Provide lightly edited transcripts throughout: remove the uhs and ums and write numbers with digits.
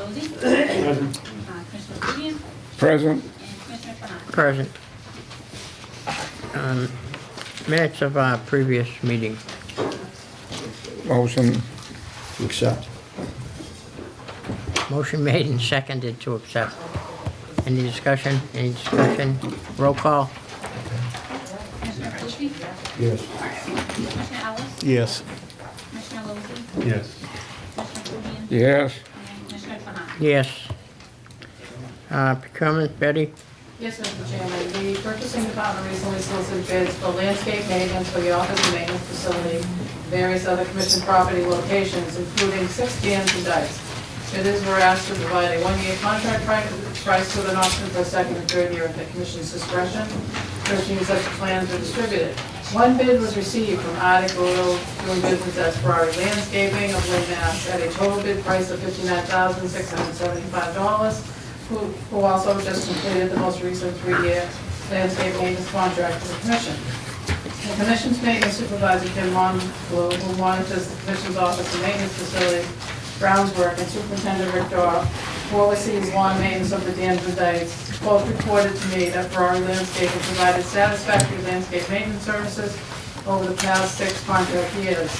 Lozey. Present. Commissioner Fidian. Present. And Commissioner Fernand. Present. Minutes of our previous meeting. Motion. To accept. Motion made and seconded to accept. Any discussion? Any discussion? Roll call? Commissioner Tucci. Yes. Commissioner Ellis. Yes. Commissioner Lozey. Yes. Commissioner Fidian. Yes. And Commissioner Fernand. Yes. Procurement, Betty? Yes, Mr. Chairman. The purchasing department recently solicited bids for landscape maintenance for the office and maintenance facility, various other commission property locations, including 6 dams and dikes. Bidders were asked to provide a 1-year contract price with an option for a second and third year at the commission's discretion. 13 such plans were distributed. One bid was received from Arctic Oil, doing business as Ferrari Landscaping of Lynn, Mass, at a total bid price of $59,675. Who also just completed the most recent 3-year landscape maintenance contract for the commission. The commission's maintenance supervisor, Kim Monblow, who monitors the commission's office and maintenance facilities, grounds work, and Superintendent Rick Daw, who oversees lawn maintenance of the dams and dikes, both reported to me that Ferrari Landscaping provided satisfactory landscape maintenance services over the past 6 contract years.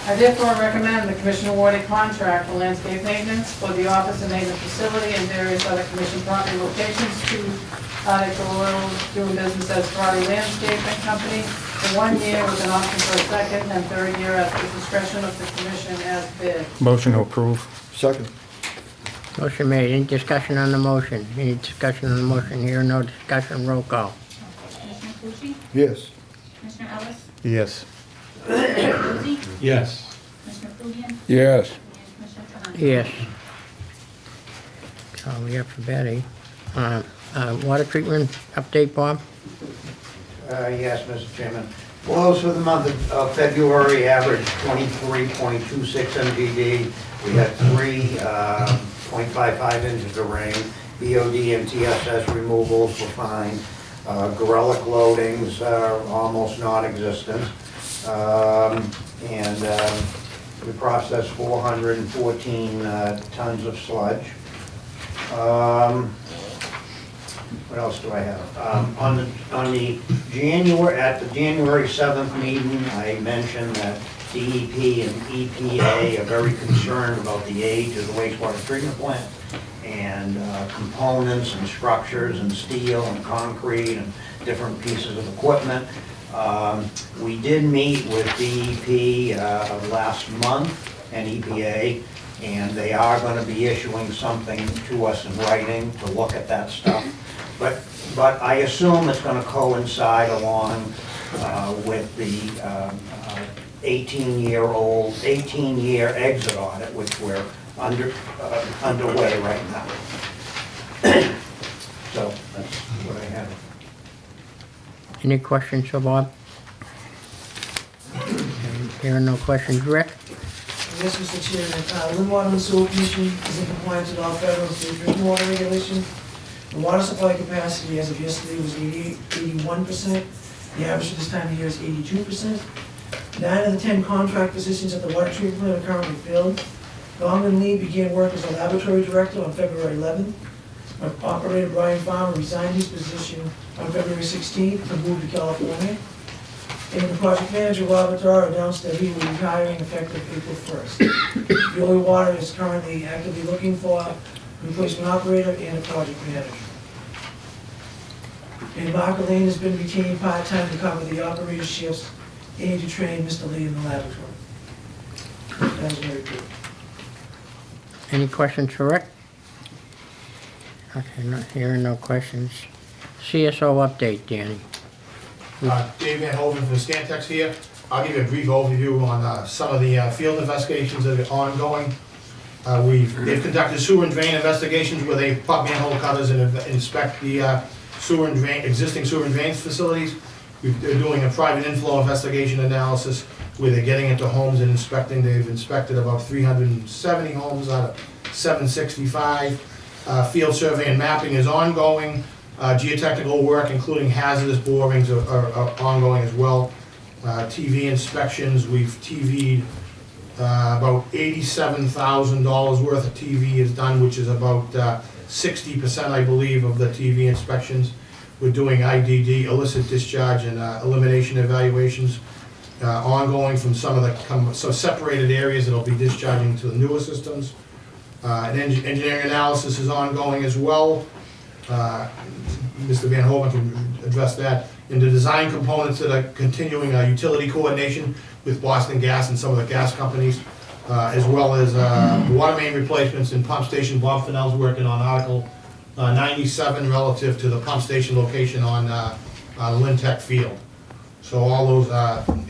I therefore recommend the commission award a contract for landscape maintenance for the office and maintenance facility and various other commission property locations to Arctic Oil, doing business as Ferrari Landscaping Company, for 1 year with an option for a second and third year at the discretion of the commission as bid. Motion to approve. Second. Motion made. Any discussion on the motion? Any discussion on the motion? Here, no discussion. Roll call. Commissioner Tucci. Yes. Commissioner Ellis. Yes. Commissioner Lozey. Yes. Commissioner Fidian. Yes. And Commissioner Fernand. Yes. That's all we have for Betty. Water treatment update, Bob? Yes, Mr. Chairman. Flows for the month of February averaged 23.26 MGD. We had 3.55 inches of rain. BOD and TSS removals were fine. Gorelick loadings are almost non-existent. We processed 414 tons of sludge. What else do I have? At the January 7th meeting, I mentioned that DEP and EPA are very concerned about the age of the wastewater treatment plant and components and structures and steel and concrete and different pieces of equipment. We did meet with DEP last month and EPA, and they are going to be issuing something to us in writing to look at that stuff. But I assume it's going to coincide along with the 18-year exit audit, which we're underway right now. So that's what I have. Any questions for Bob? Here are no questions. Rick? Yes, Mr. Chairman. Lynn Water and Sewer Commission is in compliance with all federal and state drinking water regulations. The water supply capacity as of yesterday was 81%. The average for this time of year is 82%. 9 of the 10 contract positions at the water treatment plant are currently filled. Norman Lee began work as a laboratory director on February 11th. Operator Brian Farmer resigned his position on February 16th and moved to California. And the project manager, Robert Darr, announced that he will be retiring effective April 1st. Veolia Water is currently actively looking for a replacement operator and a project manager. And Mark Lane has been retained part-time to cover the operator shifts and to train Mr. Lee in the laboratory. That is very good. Any questions for Rick? Okay, here are no questions. CSO update, Danny. Dave Van Hoven from Scantex here. I'll give you a brief overview on some of the field investigations that are ongoing. They've conducted sewer and drain investigations where they pop manhole cutters and inspect the existing sewer and drains facilities. They're doing a private inflow investigation analysis where they're getting into homes and inspecting. They've inspected about 370 homes out of 765. Field survey and mapping is ongoing. Geotechnical work, including hazardous borings, are ongoing as well. TV inspections, we've TV'd About $87,000 worth of TV is done, which is about 60%, I believe, of the TV inspections. We're doing IDD, illicit discharge, and elimination evaluations ongoing from some of the separated areas that'll be discharging to the newer systems. Engineering analysis is ongoing as well. Mr. Van Hoven can address that. And the design components that are continuing utility coordination with Boston Gas and some of the gas companies, as well as water main replacements and pump station. Bob Fennell's working on Article 97 relative to the pump station location on Lynn Tech Field. So all those,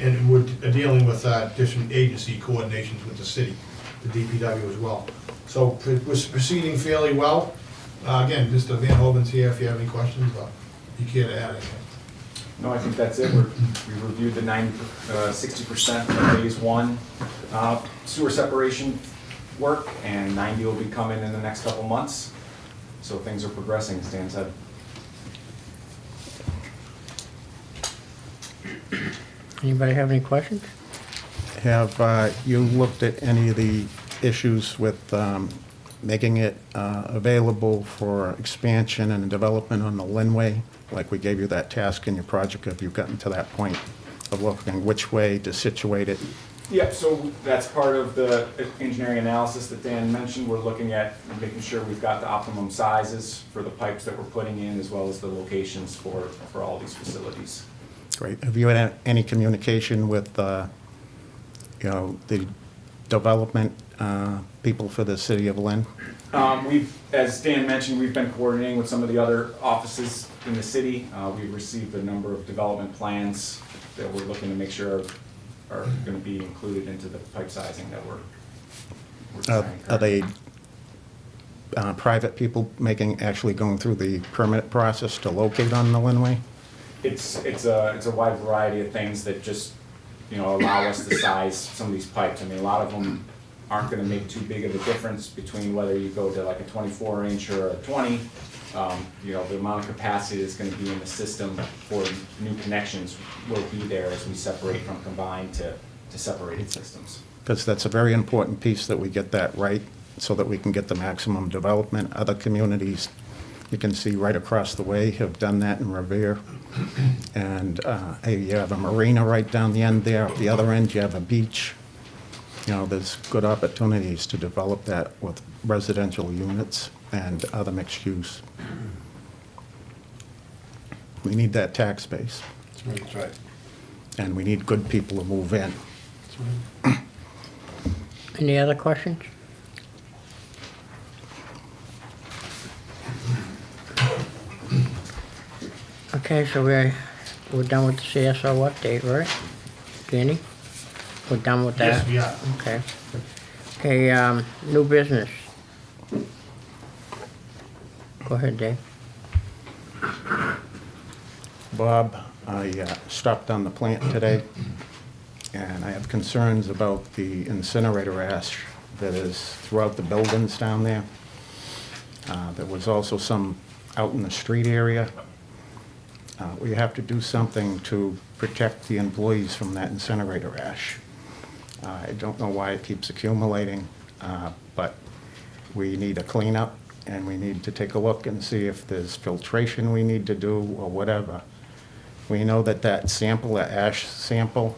and we're dealing with different agency coordinations with the city, the DPW as well. So we're proceeding fairly well. Again, Mr. Van Hoven's here if you have any questions, or you care to add anything. No, I think that's it. We reviewed the 60% of phase one sewer separation work, and 90 will be coming in the next couple months. So things are progressing, as Dan said. Anybody have any questions? Have you looked at any of the issues with making it available for expansion and development on the Linway? Like we gave you that task in your project, have you gotten to that point of looking which way to situate it? Yep, so that's part of the engineering analysis that Dan mentioned. We're looking at making sure we've got the optimum sizes for the pipes that we're putting in, as well as the locations for all these facilities. Great. Have you had any communication with, the development people for the city of Lynn? As Dan mentioned, we've been coordinating with some of the other offices in the city. We've received a number of development plans that we're looking to make sure are going to be included into the pipe sizing that we're designing. Are they private people actually going through the permit process to locate on the Linway? It's a wide variety of things that just, allow us to size some of these pipes. I mean, a lot of them aren't going to make too big of a difference between whether you go to like a 24-inch or a 20. The amount of capacity that's going to be in the system for new connections will be there as we separate from combined to separated systems. Because that's a very important piece that we get that right so that we can get the maximum development. Other communities, you can see right across the way, have done that in Revere. And you have a marina right down the end there. At the other end, you have a beach. There's good opportunities to develop that with residential units and other mixed use. We need that tax base. That's right. And we need good people to move in. That's right. Any other questions? Okay, so we're done with the CSO update, right? Danny? We're done with that? Yes, we are. Okay. Okay, new business. Go ahead, Dave. Bob, I stopped on the plant today, and I have concerns about the incinerator ash that is throughout the buildings down there. There was also some out in the street area. We have to do something to protect the employees from that incinerator ash. I don't know why it keeps accumulating, but we need a cleanup, and we need to take a look and see if there's filtration we need to do or whatever. We know that sample, that ash sample,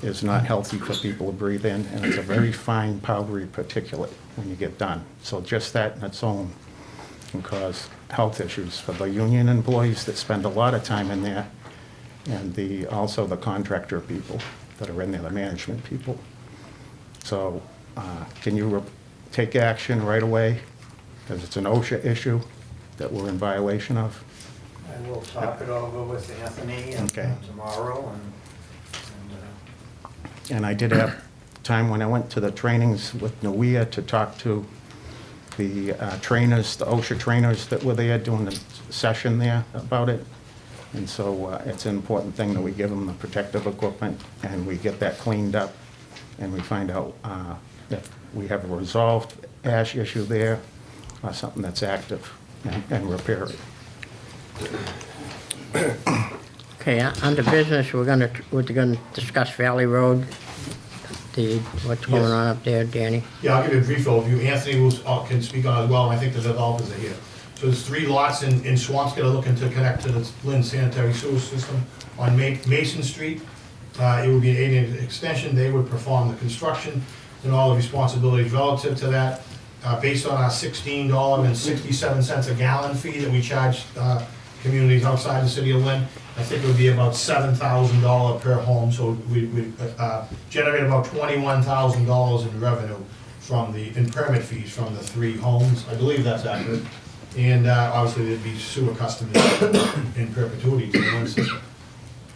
is not healthy for people to breathe in, and it's a very fine powdery particulate when you get done. So just that in its own can cause health issues for the union employees that spend a lot of time in there, and also the contractor people that are in there, the management people. So can you take action right away? Because it's an OSHA issue that we're in violation of. I will talk it over with Anthony Okay. tomorrow, And I did have time when I went to the trainings with NUIA to talk to the trainers, the OSHA trainers that were there doing the session there about it. And so it's an important thing that we give them the protective equipment and we get that cleaned up and we find out if we have a resolved ash issue there or something that's active and repair it. Okay, under business, we're gonna discuss Valley Road, what's going Yes. on up there, Danny? Yeah, I'll give you a brief overview. Anthony can speak on it as well, and I think the developers are here. So there's 3 lots in Swampscott that are looking to connect to the Lynn sanitary sewer system on Mason Street. It would be an 8-inch extension. They would perform the construction and all the responsibilities relative to that. Based on our $16.67 a gallon fee that we charge communities outside the city of Lynn, I think it would be about $7,000 per home, so we generate about $21,000 in revenue in permit fees from the 3 homes. I believe that's accurate. And obviously, there'd be sewer customers in perpetuity to the Lynn system.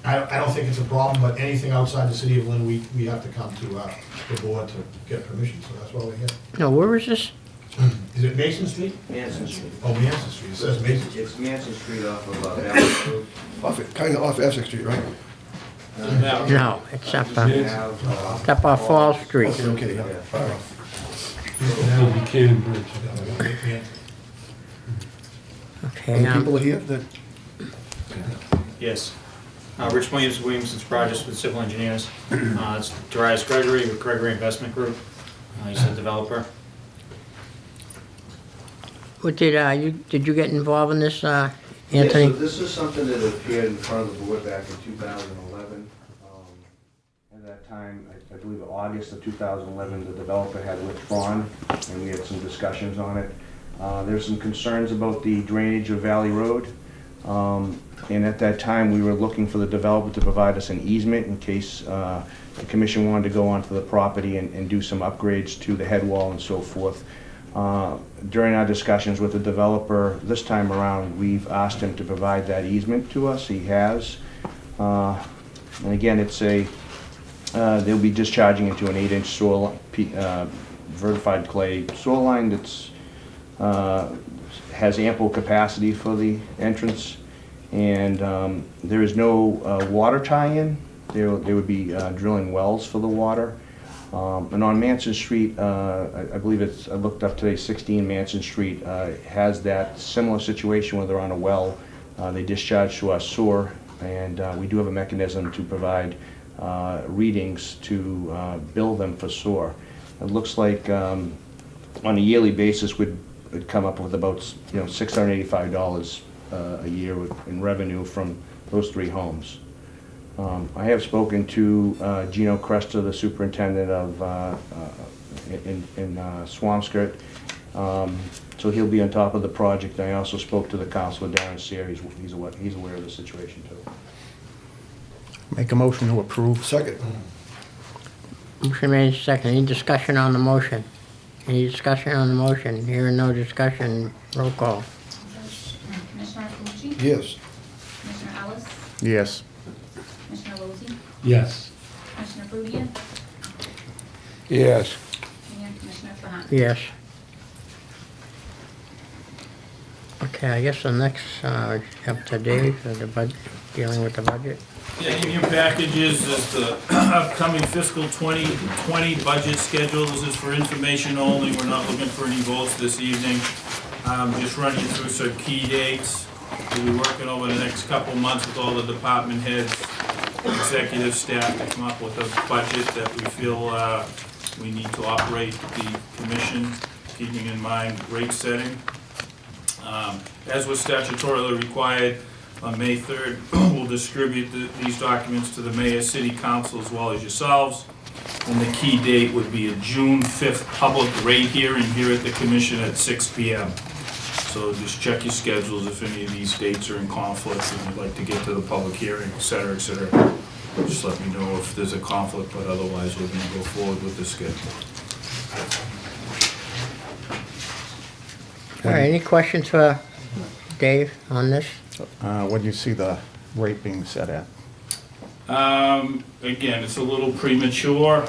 I don't think it's a problem, but anything outside the city of Lynn, we have to come to the board to get permission, so that's why we're here. No, where is this? Is it Mason Street? Manson Street. Oh, Manson Street, it says Mason. It's Manson Street off of Valley Road. Kind of off Essex Street, right? No, it's up, We it's have, up off Fall Street. Okay, yeah. Yeah. All right. Okay, Any people are here that, Yes. Rich Williams, Williamson's Projects with Civil Engineers. It's Darius Gregory with Gregory Investment Group. He's the developer. what did you get involved in this, Yeah, Anthony? so this is something that appeared in front of the board back in 2011. At that time, I believe August of 2011, the developer had withdrawn, and we had some discussions on it. There's some concerns about the drainage of Valley Road. And at that time, we were looking for the developer to provide us an easement in case the commission wanted to go onto the property and do some upgrades to the head wall and so forth. During our discussions with the developer this time around, we've asked him to provide that easement to us. He has. And again, they'll be discharging into an 8-inch soil, vertified clay soil line that's has ample capacity for the entrance, and there is no water tie-in. They would be drilling wells for the water. And on Manson Street, I believe I looked up today, 16 Manson Street has that similar situation where they're on a well. They discharge to our sewer, and we do have a mechanism to provide readings to bill them for sewer. It looks like on a yearly basis would come up with about $685 a year in revenue from those 3 homes. I have spoken to Gino Cresta, the superintendent of in Swampscott, so he'll be on top of the project. I also spoke to the councilor, Darren Sear. He's aware of the situation too. Make a motion to approve. second? Motion made second. Any discussion on the motion? Any discussion on the motion? Hearing no discussion, roll call. Commissioner Tucci? Yes. Commissioner Ellis? Yes. Commissioner Lozey? Yes. Commissioner Fubia? Yes. And Commissioner Trahan? Yes. Okay, I guess the next, up to Dave, for the budget, dealing with the budget. Yeah, in your packages is the upcoming fiscal 2020 budget schedule. This is for information only. We're not looking for any votes this evening. Just running through some key dates. We'll be working over the next couple months with all the department heads, executive staff to come up with a budget that we feel we need to operate the commission, keeping in mind rate setting. As was statutorily required, on May 3rd, we'll distribute these documents to the mayor, city council, as well as yourselves. And the key date would be a June 5th public rate hearing here at the commission at 6 p.m. So just check your schedules if any of these dates are in conflict and you'd like to get to the public hearing, et cetera, et cetera. Just let me know if there's a conflict, but otherwise we're going to go forward with the schedule. All right, any questions for Dave on this? What do you see the rate being set at? Again, it's a little premature.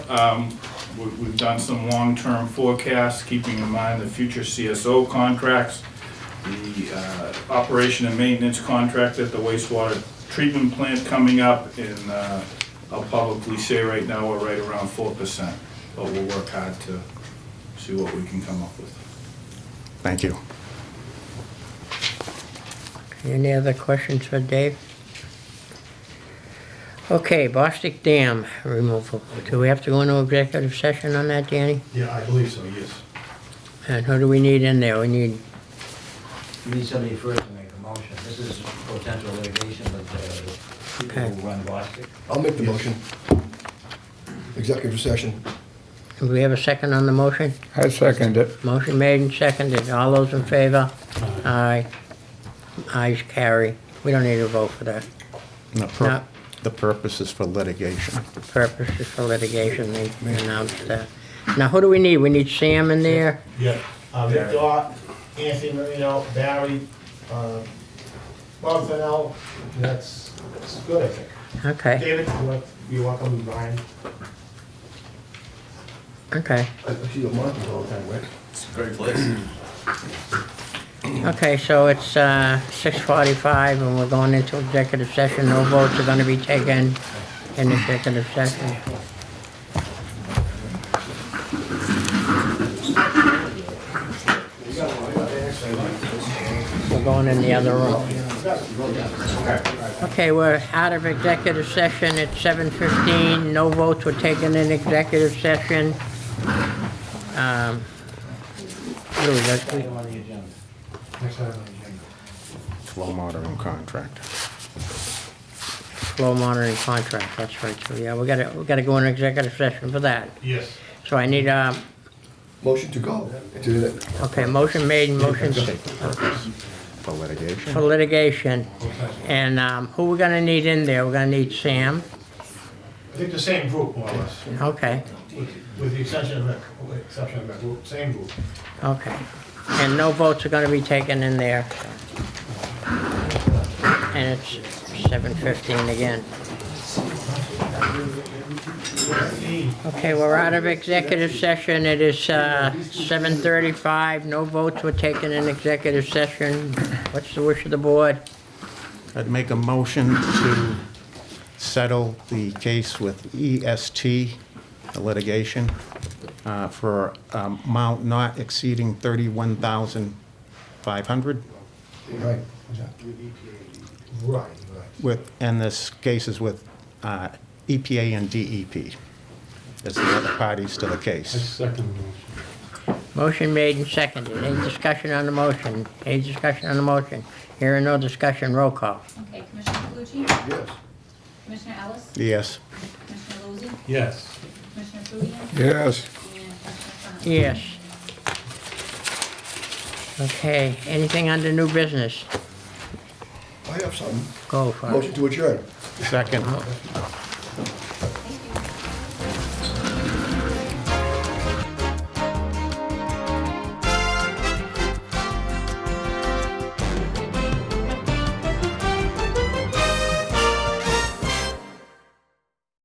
We've done some long-term forecasts, keeping in mind the future CSO contracts, the operation and maintenance contract at the wastewater treatment plant coming up, and I'll publicly say right now we're right around 4%, but we'll work hard to see what we can come up with. Thank you. Any other questions for Dave? Okay, Bostic Dam removal. Do we have to go into executive session on that, Danny? Yeah, I believe so, yes. And who do we need in there? We need, You need somebody first to make a motion. This is potential litigation with the people Okay. who run Boston. I'll make the motion. Executive session. do we have a second on the motion? I second it. Motion made and seconded. All those in favor? Aye. Ayes carry. We don't need a vote for that. No. The purpose is for litigation. Purpose is for litigation, they announced that. Now, who do we need? We need Sam in there? Yeah, Vic Dot, Anthony Marino, Barry, Bob Fennell, that's good, I think. Okay, David, you want to come with Brian? okay. I see your monitors all the time, right? It's a great place. Okay, so it's 6:45 and we're going into executive session. No votes are gonna be taken in executive session. We're going in the other room. Okay, we're out of executive session at 7:15. No votes were taken in executive session. What do we got? On the agenda. Next item on the agenda. Flow monitoring contract. Flow monitoring contract, that's right. So, yeah, we gotta go in executive session for that. Yes. So I need a, Motion to go into the, okay, motion made, motion For litigation. for litigation. And, who we're gonna need in there? We're gonna need Sam. I think the same group, more or less, Okay, with the exception of that group, same group. okay. And no votes are gonna be taken in there. And it's 7:15 again. Okay, we're out of executive session. It is 7:35. No votes were taken in executive session. What's the wish of the board? I'd make a motion to settle the case with EST, the litigation, for amount not exceeding $31,500. right. Right, right. And this case is with EPA and DEP as the other parties to the case. Motion made and seconded. Any discussion on the motion? Any discussion on the motion? Hearing no discussion, roll call. Okay, Commissioner Calucci? Yes. Commissioner Ellis? Yes. Commissioner Lozey? Yes. Commissioner Flutie? Yes. And Commissioner Fennell? Yes. Okay, anything under new business? I have something. Go for it. Motion to adjourn. Second.